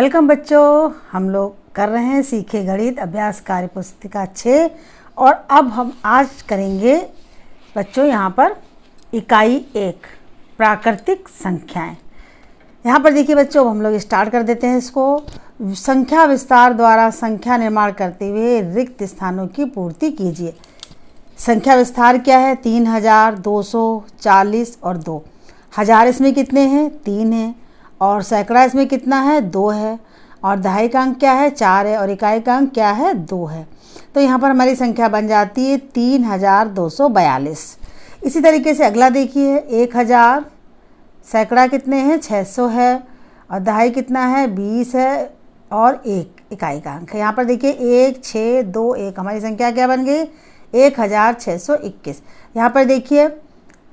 Welcome बच्चों, हम लोग कर रहे हैं सीखे गणित अभ्यास कार्य पुस्तिका 6 और अब हम आज करेंगे बच्चों यहाँ पर इकाई 1 प्राकृतिक संख्याएं। यहाँ पर देखिए बच्चों, हम लोग स्टार्ट कर देते हैं इसको। संख्या विस्तार द्वारा संख्या निर्माण करते हुए रिक्त स्थानों की पूर्ति कीजिए। संख्या विस्तार क्या है? 3240 और 2। हज़ार इसमें कितने हैं? 3 हैं। और सैकड़ा इसमें कितना है? 2 है। और दहाई का अंक क्या है? 4 है। और इकाई का अंक क्या है? 2 है। तो यहाँ पर हमारी संख्या बन जाती है 3242। इसी तरीके से अगला देखिए, 1000। सैकड़ा कितने हैं? 600 है। और दहाई कितना है? 20 है। और 1 इकाई का अंक है। यहाँ पर देखिए 1 6 2 1, हमारी संख्या क्या बन गई? 1621। यहाँ पर देखिए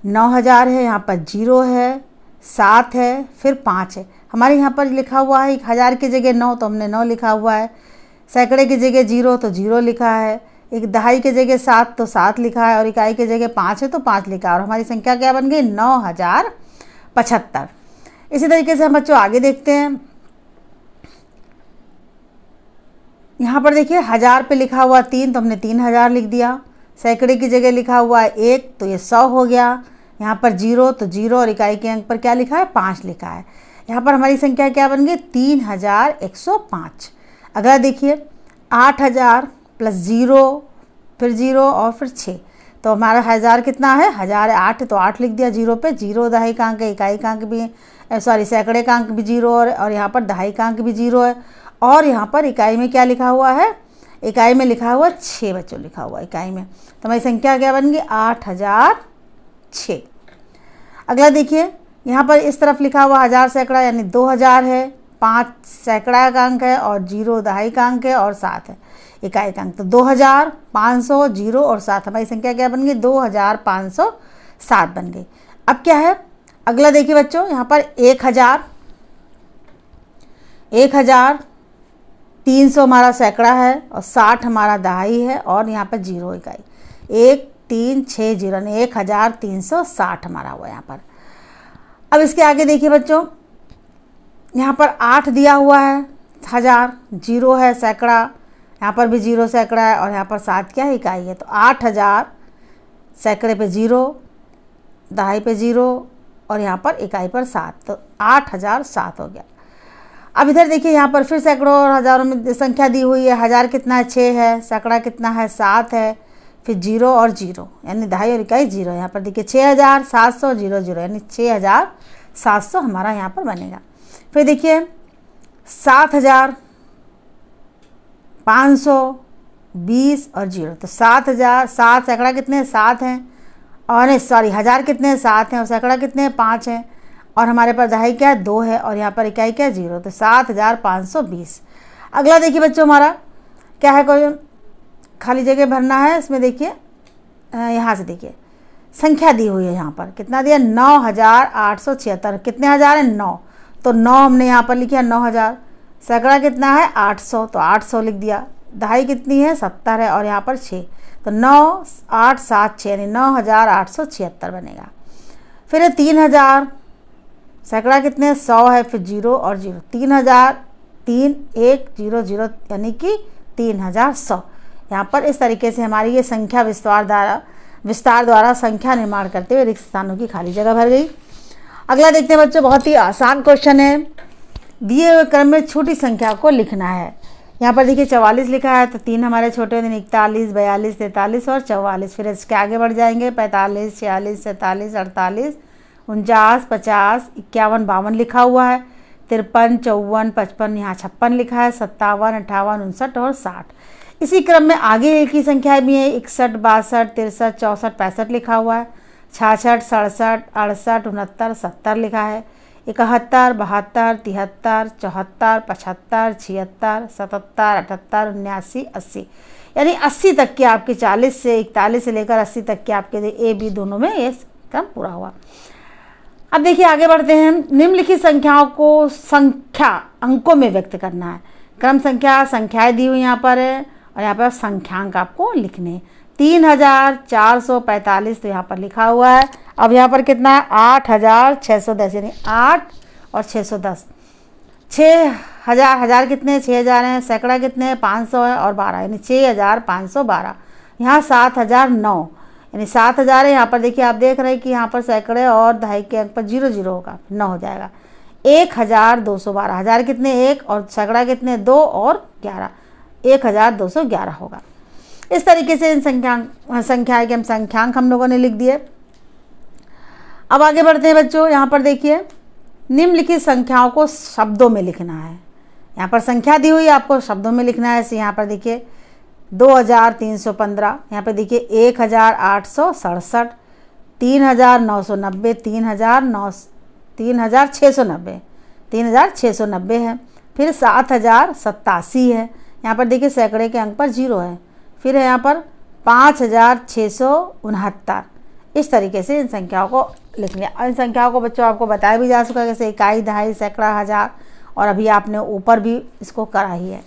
9000 है, यहाँ पर 0 है, 7 है, फिर 5 है। हमारे यहाँ पर लिखा हुआ है 1000 की जगह 9, तो हमने 9 लिखा हुआ है। सैकड़े की जगह 0 तो 0 लिखा है। एक दहाई की जगह 7 तो 7 लिखा है। और इकाई की जगह 5 है तो 5 लिखा है। और हमारी संख्या क्या बन गई? 9075। इसी तरीके से हम बच्चों आगे देखते हैं। यहाँ पर देखिए 1000 पे लिखा हुआ 3, तो हमने 3000 लिख दिया। सैकड़े की जगह लिखा हुआ है 1, तो ये 100 हो गया। यहाँ पर 0 तो 0, और इकाई के अंक पर क्या लिखा है? 5 लिखा है। यहाँ पर हमारी संख्या क्या बन गई? 3105। अगला देखिए 8000 प्लस 0, फिर 0 और फिर 6, तो हमारा 1000 कितना है? 1000 है 8, तो 8 लिख दिया। 0 पे 0 दहाई का अंक है, इकाई का अंक भी सॉरी सैकड़े का अंक भी 0 और यहाँ पर दहाई का अंक भी 0 है। और यहाँ पर इकाई में क्या लिखा हुआ है? इकाई में लिखा हुआ 6 बच्चों लिखा हुआ इकाई में। तो हमारी संख्या क्या बन गई? 8006। अगला देखिए, यहाँ पर इस तरफ लिखा हुआ 1000 सैकड़ा यानी 2000 है। 5 सैकड़ा का अंक है और 0 दहाई का अंक है और 7 है इकाई का अंक। तो 2000, 500, 0 और 7, हमारी संख्या क्या बन गई? 2507 बन गई। अब क्या है अगला देखिए बच्चों, यहाँ पर 1000 300 हमारा सैकड़ा है और 60 हमारा दहाई है और यहाँ पर 0 इकाई। 1360 यानी 1360 हमारा हुआ यहाँ पर। अब इसके आगे देखिए बच्चों, यहाँ पर 8 दिया हुआ है, 1000, 0 है सैकड़ा, यहाँ पर भी 0 सैकड़ा है और यहाँ पर 7 क्या है? इकाई है। तो 8000 सैकड़े पे 0, दहाई पे 0 और यहाँ पर इकाई पर 7, तो 8007 हो गया। अब इधर देखिए, यहाँ पर फिर सैकड़ों और हज़ारों में संख्या दी हुई है। 1000 कितना है? 6 है। सैकड़ा कितना है? 7 है। फिर 0 और 0 यानी दहाई और इकाई 0। यहाँ पर देखिए 6700 0 0 यानी 6700 हमारा यहाँ पर बनेगा। फिर देखिए 7520 और 0, तो 7000। 7 सैकड़ा कितने हैं? 7 हैं। और सॉरी 1000 कितने हैं? 7 हैं। और सैकड़ा कितने हैं? 5 हैं। और हमारे पास दहाई क्या है? 2 है। और यहाँ पर इकाई क्या है? 0, तो 7520। अगला देखिए बच्चों, हमारा क्या है? कोई खाली जगह भरना है। इसमें देखिए यहाँ से देखिए संख्या दी हुई है। यहाँ पर कितना दिया? 9876। कितने हज़ार है? 9, तो 9 हमने यहाँ पर लिखा 9000। सैकड़ा कितना है? 800, तो 800 लिख दिया। दहाई कितनी है? 70 है। और यहाँ पर 6, तो 9876 यानी 9876 बनेगा। फिर 3000 सैकड़ा कितने? 100 है। फिर 0 और 0, 3000 3 1 0 0 यानी कि 3100। यहाँ पर इस तरीके से हमारी ये संख्या विस्तार द्वारा संख्या निर्माण करते हुए रिक्त स्थानों की खाली जगह भर गई। अगला देखते हैं बच्चों, बहुत ही आसान क्वेश्चन है। दिए हुए क्रम में छोटी संख्या को लिखना है। यहाँ पर देखिए 44 लिखा है, तो 3 हमारे छोटे होते हैं, 41 42 43 और 44। फिर इसके आगे बढ़ जाएंगे 45 46 47 48 49 50 51 52 लिखा हुआ है। 53 54 55 यहाँ 56 लिखा है। 57 58 59 और 60। इसी क्रम में आगे की संख्याएं भी हैं। 61 62 63 64 65 लिखा हुआ है। 66 67 68 69 70 लिखा है। 71 72 73 74 75 76 77 78 79 80 यानी 80 तक के आपके 40 से 41 से लेकर 80 तक के आपके ए बी दोनों में ये क्रम पूरा हुआ। अब देखिए आगे बढ़ते हैं। निम्नलिखित संख्याओं को संख्या अंकों में व्यक्त करना है। क्रम संख्या संख्याएं दी हुई यहाँ पर है और यहाँ पर संख्यांक आपको लिखने। 3445 तो यहाँ पर लिखा हुआ है। अब यहाँ पर कितना है? 8610 यानी 8 और 610। हज़ार, हज़ार कितने 6000 हैं, सैकड़ा कितने हैं 500 है और 12, यानी 6512। यहाँ 7009, यानी 7000 है। यहाँ पर देखिए आप देख रहे हैं कि यहाँ पर सैकड़े और दहाई के अंक पर 0 0 होगा, 9 हो जाएगा। 1212, हज़ार कितने 1 और सैकड़ा कितने 2 और 11, 1211 होगा। इस तरीके से इन संख्याएं के संख्यांक हम लोगों ने लिख दिए। अब आगे बढ़ते हैं बच्चों। यहाँ पर देखिए निम्नलिखित संख्याओं को शब्दों में लिखना है। यहाँ पर संख्या दी हुई है, आपको शब्दों में लिखना है। ऐसे यहाँ पर देखिए 2315, यहाँ पे देखिए 1867, 3990, 3690 है। फिर 7087 है। यहाँ पर देखिए सैकड़े के अंक पर 0 है। फिर है यहाँ पर 5669। इस तरीके से इन संख्याओं को लिख लिया। इन संख्याओं को बच्चों आपको बताया भी जा चुका है, जैसे इकाई, दहाई, सैकड़ा, हज़ार, और अभी आपने ऊपर भी इसको करा ही है।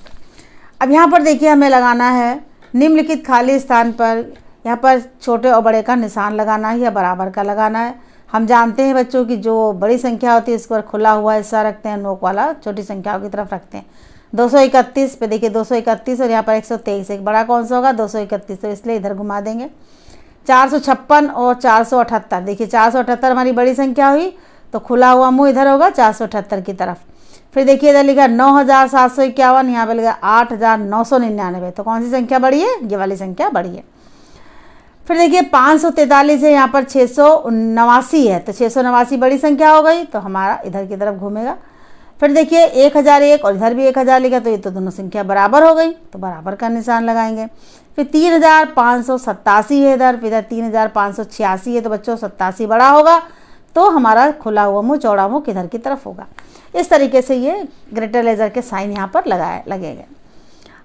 अब यहाँ पर देखिए हमें लगाना है निम्नलिखित खाली स्थान पर, यहाँ पर छोटे और बड़े का निशान लगाना है या बराबर का लगाना है। हम जानते हैं बच्चों कि जो बड़ी संख्या होती है इस पर खुला हुआ हिस्सा रखते हैं, नोक वाला छोटी संख्याओं की तरफ रखते हैं। 231 पे देखिए 231 और यहाँ पर 123, एक बड़ा कौन सा होगा 231, तो इसलिए इधर घुमा देंगे। 456 और 478, देखिए 478 हमारी बड़ी संख्या हुई, तो खुला हुआ मुंह इधर होगा 478 की तरफ। फिर देखिए इधर लिखा 9751, यहाँ पे लिखा 8999, तो कौन सी संख्या बड़ी है, ये वाली संख्या बड़ी है। फिर देखिए 543 है, यहाँ पर 689 है, तो 689 बड़ी संख्या हो गई, तो हमारा इधर की तरफ घूमेगा। फिर देखिए 1001 और इधर भी 1000 लिखा, तो ये तो दोनों संख्या बराबर हो गई, तो बराबर का निशान लगाएंगे। फिर 3587 है इधर, फिर 3586 है, तो बच्चों 87 बड़ा होगा, तो हमारा खुला हुआ मुंह चौड़ा मुंह किधर की तरफ होगा। इस तरीके से ये ग्रेटर लेजर के साइन यहाँ पर लगेंगे।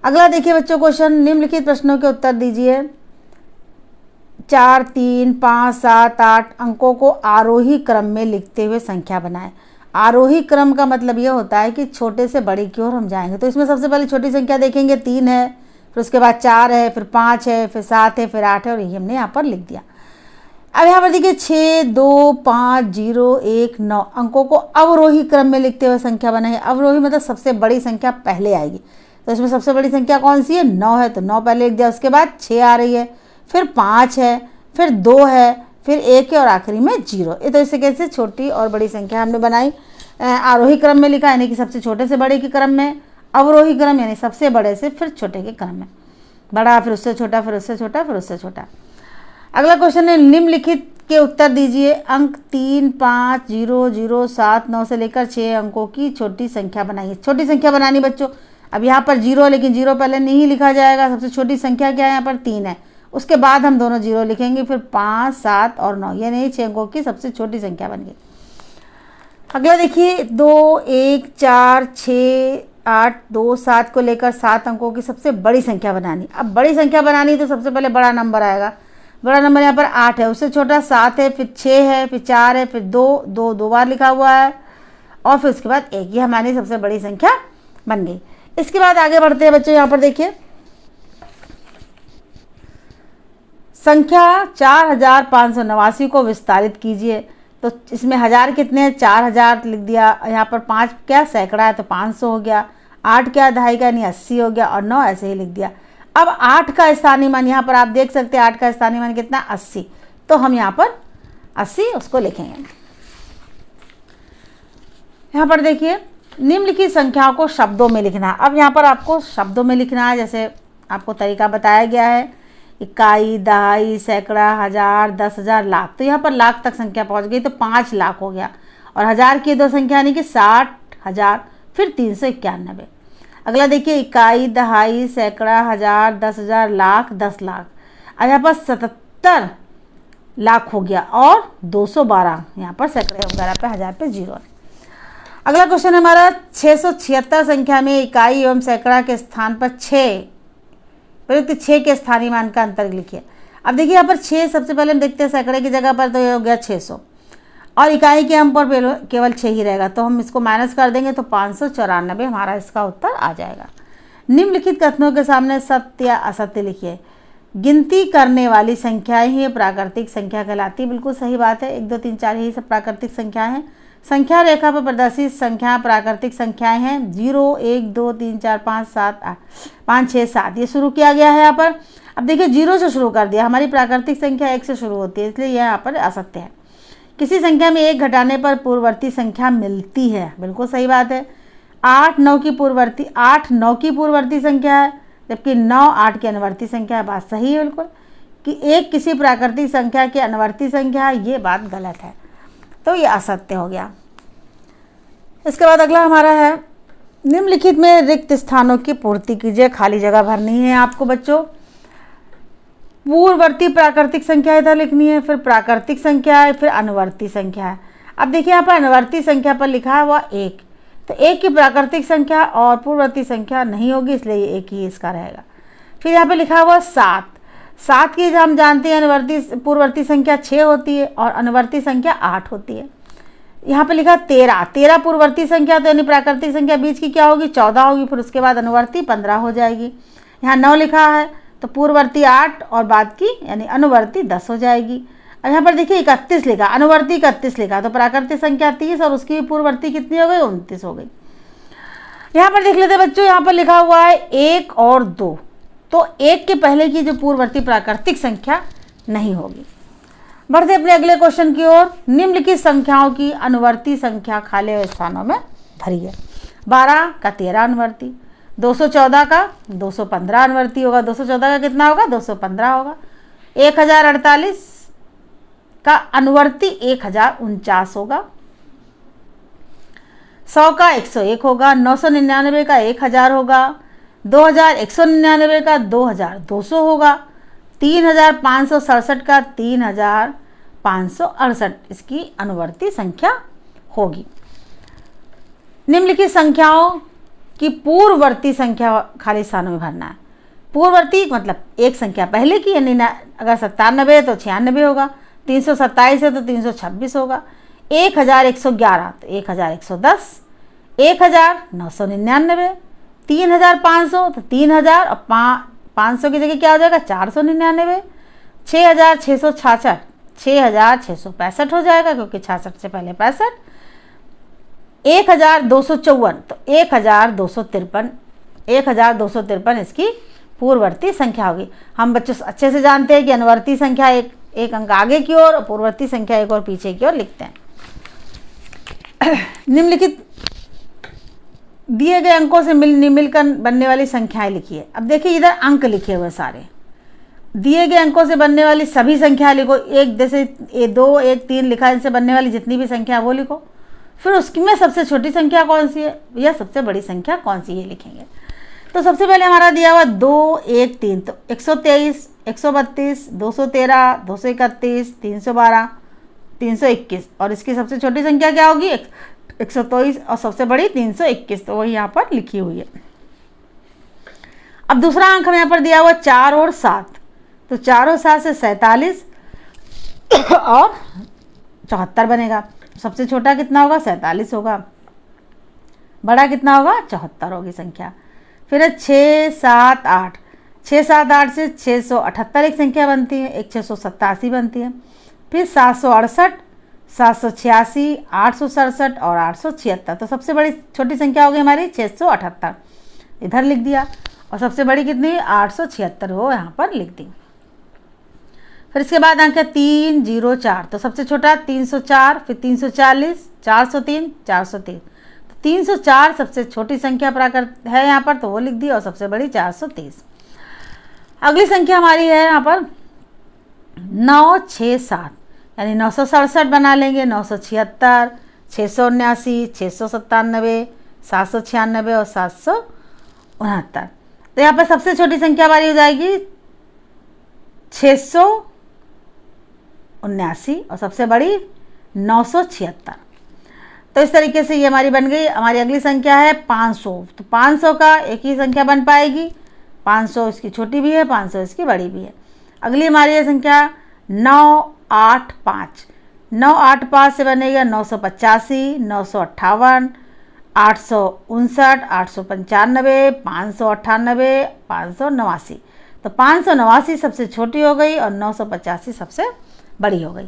अगला देखिए बच्चों क्वेश्चन, निम्नलिखित प्रश्नों के उत्तर दीजिए। 4, 3, 5, 7, 8 अंकों को आरोही क्रम में लिखते हुए संख्या बनाएं। आरोही क्रम का मतलब ये होता है कि छोटे से बड़े की ओर हम जाएंगे। तो इसमें सबसे पहले छोटी संख्या देखेंगे 3 है, फिर उसके बाद 4 है, फिर 5 है, फिर 7 है, फिर 8 है, और ये हमने यहाँ पर लिख दिया। अब यहाँ पर देखिए 6, 2, 5, 0, 1, 9 अंकों को अवरोही क्रम में लिखते हुए संख्या बनाइए। अवरोही मतलब सबसे बड़ी संख्या पहले आएगी, तो इसमें सबसे बड़ी संख्या कौन सी है 9 है, तो 9 पहले लिख दिया। उसके बाद 6 आ रही है, फिर 5 है, फिर 2 है, फिर 1 है और आखिरी में 0। तो इस तरीके से छोटी और बड़ी संख्या हमने बनाई। आरोही क्रम में लिखा यानी कि सबसे छोटे से बड़े के क्रम में, अवरोही क्रम यानी सबसे बड़े से फिर छोटे के क्रम में, बड़ा फिर उससे छोटा, फिर उससे छोटा, फिर उससे छोटा। अगला क्वेश्चन है निम्नलिखित के उत्तर दीजिए। अंक 3, 5, 0, 0, 7, 9 से लेकर 6 अंकों की छोटी संख्या बनाइए। छोटी संख्या बनानी बच्चों, अब यहाँ पर 0 है, लेकिन 0 पहले नहीं लिखा जाएगा। सबसे छोटी संख्या क्या है, यहाँ पर 3 है, उसके बाद हम दोनों 0 लिखेंगे, फिर 5, 7 और 9, ये नहीं 6 अंकों की सबसे छोटी संख्या बन गई। अगला देखिए 2, 1, 4, 6, 8, 2, 7 को लेकर 7 अंकों की सबसे बड़ी संख्या बनानी। अब बड़ी संख्या बनानी तो सबसे पहले बड़ा नंबर आएगा। बड़ा नंबर यहाँ पर 8 है, उससे छोटा 7 है, फिर 6 है, फिर 4 है, फिर 2 बार लिखा हुआ है, और फिर उसके बाद 1, ये हमारी सबसे बड़ी संख्या बन गई। इसके बाद आगे बढ़ते हैं बच्चों। यहाँ पर देखिए संख्या 4589 को विस्तारित कीजिए। तो इसमें हज़ार कितने हैं, 4000 लिख दिया। यहाँ पर 5 क्या सैकड़ा है, तो 500 हो गया। 8 क्या दहाई का यानी 80 हो गया, और 9 ऐसे ही लिख दिया। अब 8 का स्थानीय मान यहाँ पर आप देख सकते हैं, 8 का स्थानीय मान कितना 80, तो हम यहाँ पर 80 उसको लिखेंगे। यहाँ पर देखिए निम्नलिखित संख्याओं को शब्दों में लिखना है। अब यहाँ पर आपको शब्दों में लिखना है, जैसे आपको तरीका बताया गया है, इकाई, दहाई, सैकड़ा, हज़ार, 10,000, लाख। तो यहाँ पर लाख तक संख्या पहुँच गई, तो 5 लाख हो गया। और हज़ार की दो संख्या यानी कि 60,000, फिर 391। अगला देखिए इकाई, दहाई, सैकड़ा, हज़ार, 10,000, लाख, 10 लाख। अब यहाँ पर 77 लाख हो गया, और 212 यहाँ पर सैकड़े वगैरह पे, हज़ार पे 0 है। अगला क्वेश्चन हमारा 676 संख्या में इकाई एवं सैकड़ा के स्थान पर 6 के स्थानीय मान का अंतर लिखिए। अब देखिए यहाँ पर 6 सबसे पहले हम देखते हैं सैकड़े की जगह पर, तो ये हो गया 600, और इकाई के हम पर केवल 6 ही रहेगा, तो हम इसको माइनस कर देंगे, तो 594 हमारा इसका उत्तर आ जाएगा। निम्नलिखित कथनों के सामने सत्य या असत्य लिखिए। गिनती करने वाली संख्याएं ही प्राकृतिक संख्या कहलाती है। बिल्कुल सही बात है, 1, 2, 3, 4 यही सब प्राकृतिक संख्याएं हैं। संख्या रेखा पर प्रदर्शित संख्या प्राकृतिक संख्याएं हैं 0, 1, 2, 3, 4, 5, 7, 8, 5, 6, 7 ये शुरू किया गया है यहाँ पर। अब देखिए 0 से शुरू कर दिया, हमारी प्राकृतिक संख्या 1 से शुरू होती है, इसलिए यह यहाँ पर असत्य है। किसी संख्या में 1 घटाने पर पूर्ववर्ती संख्या मिलती है, बिल्कुल सही बात है। 8 9 की पूर्ववर्ती संख्या है, जबकि 9 8 की अनुवर्ती संख्या है। बात सही है बिल्कुल, कि 1 किसी प्राकृतिक संख्या की अनुवर्ती संख्या है, ये बात गलत है, तो ये असत्य हो गया। इसके बाद अगला हमारा है निम्नलिखित में रिक्त स्थानों की पूर्ति कीजिए। खाली जगह भरनी है आपको बच्चों। पूर्ववर्ती प्राकृतिक संख्या इधर लिखनी है, फिर प्राकृतिक संख्या है, फिर अनुवर्ती संख्या है। अब देखिए यहाँ पर अनुवर्ती संख्या पर लिखा है वह 1, तो 1 की प्राकृतिक संख्या और पूर्ववर्ती संख्या नहीं होगी, इसलिए ये 1 ही इसका रहेगा। फिर यहाँ पर लिखा हुआ 7 की हम जानते हैं पूर्ववर्ती संख्या 6 होती है और अनुवर्ती संख्या 8 होती है। यहाँ पे लिखा 13 पूर्ववर्ती संख्या, तो यानी प्राकृतिक संख्या बीच की क्या होगी 14 होगी, फिर उसके बाद अनुवर्ती 15 हो जाएगी। यहाँ 9 लिखा है तो पूर्ववर्ती 8 और बाद की यानी अनुवर्ती 10 हो जाएगी। और यहाँ पर देखिए 31 लिखा, अनुवर्ती 31 लिखा, तो प्राकृतिक संख्या 30 और उसकी पूर्ववर्ती कितनी हो गई 29 हो गई। यहाँ पर देख लेते बच्चों, यहाँ पर लिखा हुआ है 1 और 2, तो 1 के पहले की जो पूर्ववर्ती प्राकृतिक संख्या नहीं होगी। बढ़ते अपने अगले क्वेश्चन की ओर। निम्नलिखित संख्याओं की अनुवर्ती संख्या खाली हुए स्थानों में भरिए। 12 का 13 अनुवर्ती, 214 का 215 अनुवर्ती होगा, 214 का कितना होगा 215 होगा। 1048 का अनुवर्ती 1049 होगा। 100 का 101 होगा, 999 का 1000 होगा, 2199 का 2200 होगा, 3567 का 3568 इसकी अनुवर्ती संख्या होगी। निम्नलिखित संख्याओं की पूर्ववर्ती संख्या खाली स्थानों में भरना है। पूर्ववर्ती मतलब एक संख्या पहले की, यानी अगर 97 है तो 96 होगा, 327 है तो 326 होगा, 1111 तो 1110, 1999, 3500 तो 3000 और 500 की जगह क्या हो जाएगा 499, 6666 6665 हो जाएगा क्योंकि 66 से पहले 65, 1254 तो 1253 इसकी पूर्ववर्ती संख्या होगी। हम बच्चों अच्छे से जानते हैं कि अनुवर्ती संख्या एक अंक आगे की ओर और पूर्ववर्ती संख्या एक और पीछे की ओर लिखते हैं। निम्नलिखित दिए गए अंकों से मिलकर बनने वाली संख्याएं लिखिए। अब देखिए इधर अंक लिखे हुए सारे, दिए गए अंकों से बनने वाली सभी संख्या लिखो। एक जैसे 2 1 3 लिखा, इनसे बनने वाली जितनी भी संख्या वो लिखो। फिर उसमें सबसे छोटी संख्या कौन सी है या सबसे बड़ी संख्या कौन सी है लिखेंगे। तो सबसे पहले हमारा दिया हुआ 2 1 3, तो 123 132 213 231 312 321 और इसकी सबसे छोटी संख्या क्या होगी 123 और सबसे बड़ी 321, तो वही यहाँ पर लिखी हुई है। अब दूसरा अंक हमें यहाँ पर दिया हुआ 4 और 7, तो 4 और 7 से 47 और 74 बनेगा। सबसे छोटा कितना होगा 47 होगा, बड़ा कितना होगा 74 होगी संख्या। फिर 6 7 8, 6 7 8 से 678 एक संख्या बनती है, एक 687 बनती है। फिर 768 786 867 और 876, तो सबसे बड़ी छोटी संख्या होगी हमारी 678, इधर लिख दिया। और सबसे बड़ी कितनी 876 हो यहाँ पर लिख दी। फिर इसके बाद अंक है 3 0 4, तो सबसे छोटा 304, फिर 340 403 430, तो 304 सबसे छोटी संख्या प्राकृत है यहाँ पर, तो वो लिख दी और सबसे बड़ी 430। अगली संख्या हमारी है यहाँ पर 9 6 7, यानी 967 बना लेंगे, 976 679 697 796 और 769। तो यहाँ पर सबसे छोटी संख्या हमारी हो जाएगी 679 और सबसे बड़ी 976। तो इस तरीके से ये हमारी बन गई। हमारी अगली संख्या है 500, तो 500 का एक ही संख्या बन पाएगी, 500 इसकी छोटी भी है 500 इसकी बड़ी भी है। अगली हमारी है संख्या 985, 985 से बनेगा 985 958 859 895 598 589, तो 589 सबसे छोटी हो गई और 985 सबसे बड़ी हो गई।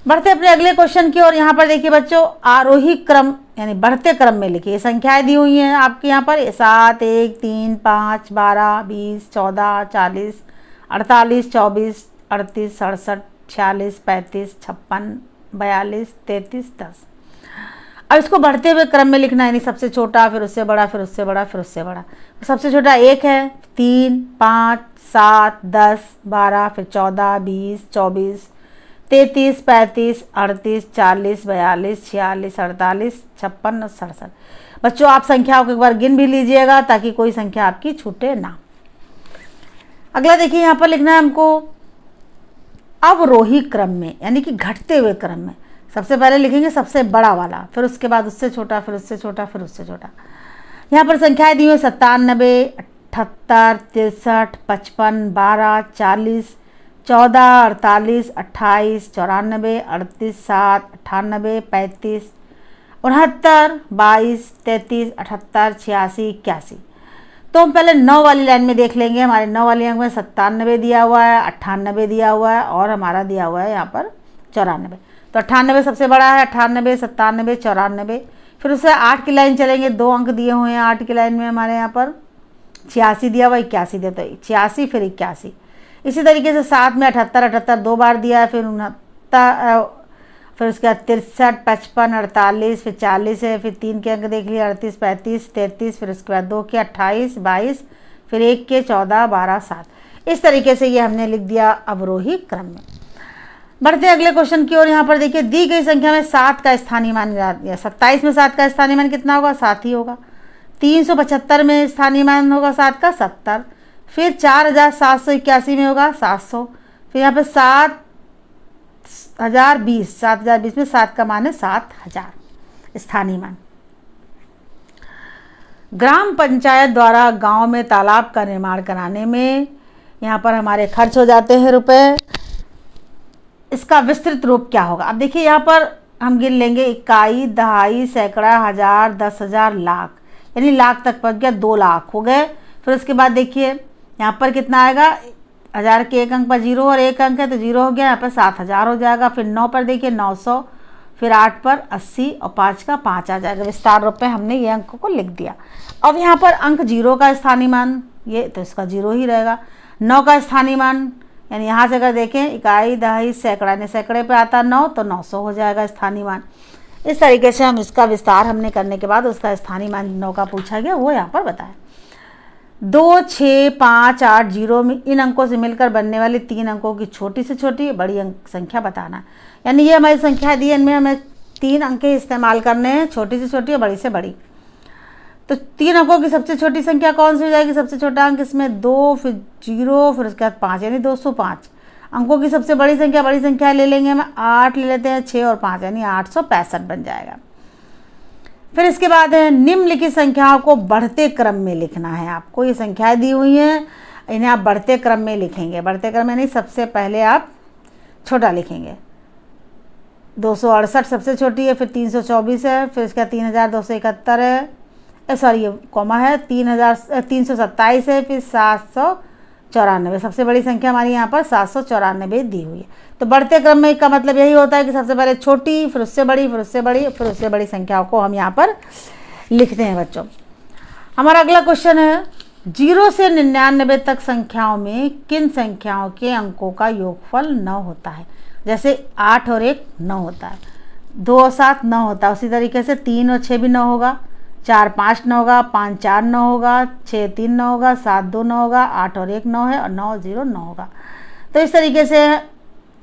बढ़ते अपने अगले क्वेश्चन की ओर। यहाँ पर देखिए बच्चों, आरोही क्रम यानी बढ़ते क्रम में लिखिए। ये संख्याएं दी हुई हैं आपके यहाँ पर 7, 1, 3, 5, 12, 20, 14, 40, 48, 24, 38, 67, 46, 35, 56, 42, 33, 10। अब इसको बढ़ते हुए क्रम में लिखना है, यानी सबसे छोटा, फिर उससे बड़ा, फिर उससे बड़ा, फिर उससे बड़ा। सबसे छोटा 1 है, 3, 5, 7, 10, 12, फिर 14, 20, 24, 33, 35, 38, 40, 42, 46, 48, 56 और 67। बच्चों आप संख्याओं को एक बार गिन भी लीजिएगा ताकि कोई संख्या आपकी छूटे ना। अगला देखिए, यहाँ पर लिखना है हमको अवरोही क्रम में, यानी कि घटते हुए क्रम में। सबसे पहले लिखेंगे सबसे बड़ा वाला, फिर उसके बाद उससे छोटा, फिर उससे छोटा, फिर उससे छोटा। यहाँ पर संख्याएं दी हुई 97, 78, 63, 55, 12, 40, 14, 48, 28, 94, 38, 7, 98, 35, 69, 22, 33, 78, 86, 81। तो हम पहले 9 वाली लाइन में देख लेंगे। हमारे 9 वाली लाइन में 97 दिया हुआ है, 98 दिया हुआ है और हमारा दिया हुआ है यहाँ पर 94। तो 98 सबसे बड़ा है, 98, 97, 94। फिर उससे 8 की लाइन चलेंगे, 2 अंक दिए हुए हैं 8 की लाइन में हमारे यहाँ पर। 86 दिया हुआ, 81 दिया, तो 86 फिर 81। इसी तरीके से 7 में 78, 78 2 बार दिया है, फिर 69, फिर उसके बाद 63, 55, 48, फिर 40 है, फिर 3 के अंक देख लिए 38, 35, 33, फिर उसके बाद 2 के 28, 22, फिर 1 के 14, 12, 7। इस तरीके से ये हमने लिख दिया अवरोही क्रम में। बढ़ते अगले क्वेश्चन की ओर। यहाँ पर देखिए, दी गई संख्या में 7 का स्थानीय मान ज्ञात किया। 27 में 7 का स्थानीय मान कितना होगा? 7 ही होगा। 375 में स्थानीय मान होगा 7 का 70। फिर 4781 में होगा 700। फिर यहाँ पे 7020 में 7 का मान है 7000 स्थानीय मान। ग्राम पंचायत द्वारा गांव में तालाब का निर्माण कराने में यहाँ पर हमारे खर्च हो जाते हैं रुपए। इसका विस्तृत रूप क्या होगा? अब देखिए, यहाँ पर हम गिन लेंगे इकाई, दहाई, सैकड़ा, हजार, 10,000, लाख, यानी लाख तक पहुँच गया, 2 लाख हो गए। फिर उसके बाद देखिए यहाँ पर कितना आएगा, 1000 के 1 अंक पर 0 और 1 अंक है तो 0 हो गया, यहाँ पर 7000 हो जाएगा। फिर 9 पर देखिए 900, फिर 8 पर 80 और 5 का 5 आ जाएगा। विस्तार रूप में हमने ये अंक को लिख दिया। अब यहाँ पर अंक 0 का स्थानीय मान, ये तो इसका 0 ही रहेगा। 9 का स्थानीय मान, यानी यहाँ से अगर देखें इकाई, दहाई, सैकड़ा, यानी सैकड़े पे आता 9 तो 900 हो जाएगा स्थानीय मान। इस तरीके से हम इसका विस्तार हमने करने के बाद उसका स्थानीय मान 9 का पूछा गया, वो यहाँ पर बताया। 2, 6, 5, 8, 0 में इन अंकों से मिलकर बनने वाली 3 अंकों की छोटी से छोटी बड़ी अंक संख्या बताना। यानी ये हमारी संख्या दी है, इनमें हमें 3 अंक इस्तेमाल करने हैं, छोटी से छोटी और बड़ी से बड़ी। तो 3 अंकों की सबसे छोटी संख्या कौन सी हो जाएगी? सबसे छोटा अंक इसमें 2, फिर 0, फिर उसके बाद 5, यानी 205। अंकों की सबसे बड़ी संख्या ले लेंगे हम, 8 ले लेते हैं, 6 और 5, यानी 865 बन जाएगा। फिर इसके बाद है निम्नलिखित संख्याओं को बढ़ते क्रम में लिखना है आपको। ये संख्याएं दी हुई हैं, इन्हें आप बढ़ते क्रम में लिखेंगे। बढ़ते क्रम में नहीं, सबसे पहले आप छोटा लिखेंगे। 268 सबसे छोटी है, फिर 324 है, फिर इसका 3271 है, सॉरी ये कॉमा है, 327 है, फिर 794। सबसे बड़ी संख्या हमारी यहाँ पर 794 दी हुई है। तो बढ़ते क्रम में का मतलब यही होता है कि सबसे पहले छोटी, फिर उससे बड़ी, फिर उससे बड़ी, फिर उससे बड़ी संख्याओं को हम यहाँ पर लिखते हैं बच्चों। हमारा अगला क्वेश्चन है, 0 से 99 तक संख्याओं में किन संख्याओं के अंकों का योगफल 9 होता है? जैसे 8 और 1 9 होता है, 2 और 7 9 होता है, उसी तरीके से 3 और 6 भी 9 होगा, 4 5 9 होगा, 5 4 9 होगा, 6 3 9 होगा, 7 2 9 होगा, 8 और 1 9 है और 9 0 9 होगा। तो इस तरीके से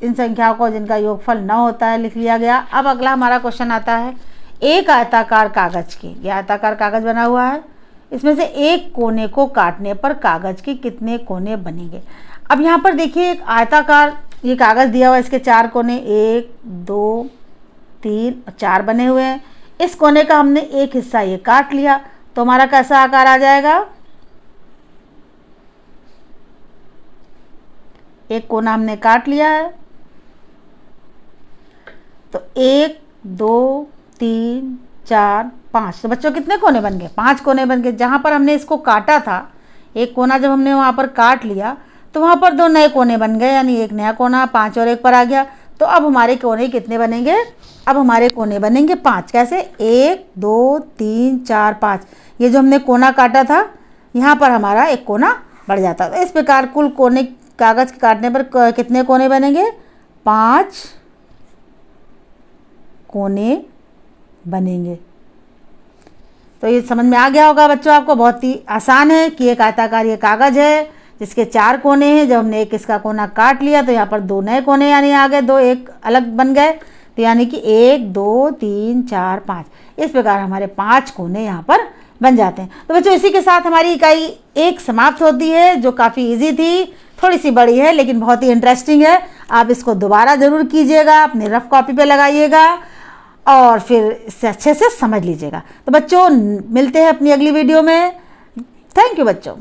इन संख्याओं को जिनका योगफल 9 होता है लिख लिया गया। अब अगला हमारा क्वेश्चन आता है, एक आयताकार कागज की, यह आयताकार कागज बना हुआ है, इसमें से एक कोने को काटने पर कागज के कितने कोने बनेंगे? अब यहाँ पर देखिए एक आयताकार ये कागज दिया हुआ है, इसके 4 कोने, 1 2 3 और 4 बने हुए हैं। इस कोने का हमने एक हिस्सा ये काट लिया तो हमारा कैसा आकार आ जाएगा? एक कोना हमने काट लिया है तो 1 2 3 4 5। तो बच्चों कितने कोने बन गए? 5 कोने बन गए। जहाँ पर हमने इसको काटा था, एक कोना जब हमने वहाँ पर काट लिया तो वहाँ पर 2 नए कोने बन गए, यानी एक नया कोना 5 और 1 पर आ गया। तो अब हमारे कोने कितने बनेंगे? अब हमारे कोने बनेंगे 5। कैसे? 1 2 3 4 5। ये जो हमने कोना काटा था यहाँ पर हमारा एक कोना बढ़ जाता है। इस प्रकार कुल कोने कागज़ के काटने पर कितने कोने बनेंगे? 5 कोने बनेंगे। तो ये समझ में आ गया होगा बच्चों आपको। बहुत ही आसान है कि एक आयताकार ये कागज़ है जिसके 4 कोने हैं। जब हमने एक इसका कोना काट लिया तो यहाँ पर 2 नए कोने यानी आ गए, 2 एक अलग बन गए। तो यानी कि 1 2 3 4 5, इस प्रकार हमारे 5 कोने यहाँ पर बन जाते हैं। तो बच्चों इसी के साथ हमारी इकाई 1 समाप्त होती है, जो काफ़ी इजी थी, थोड़ी सी बड़ी है लेकिन बहुत ही इंटरेस्टिंग है। आप इसको दोबारा ज़रूर कीजिएगा, अपने रफ कॉपी पे लगाइएगा और फिर इससे अच्छे से समझ लीजिएगा। तो बच्चों मिलते हैं अपनी अगली वीडियो में। थैंक यू बच्चों।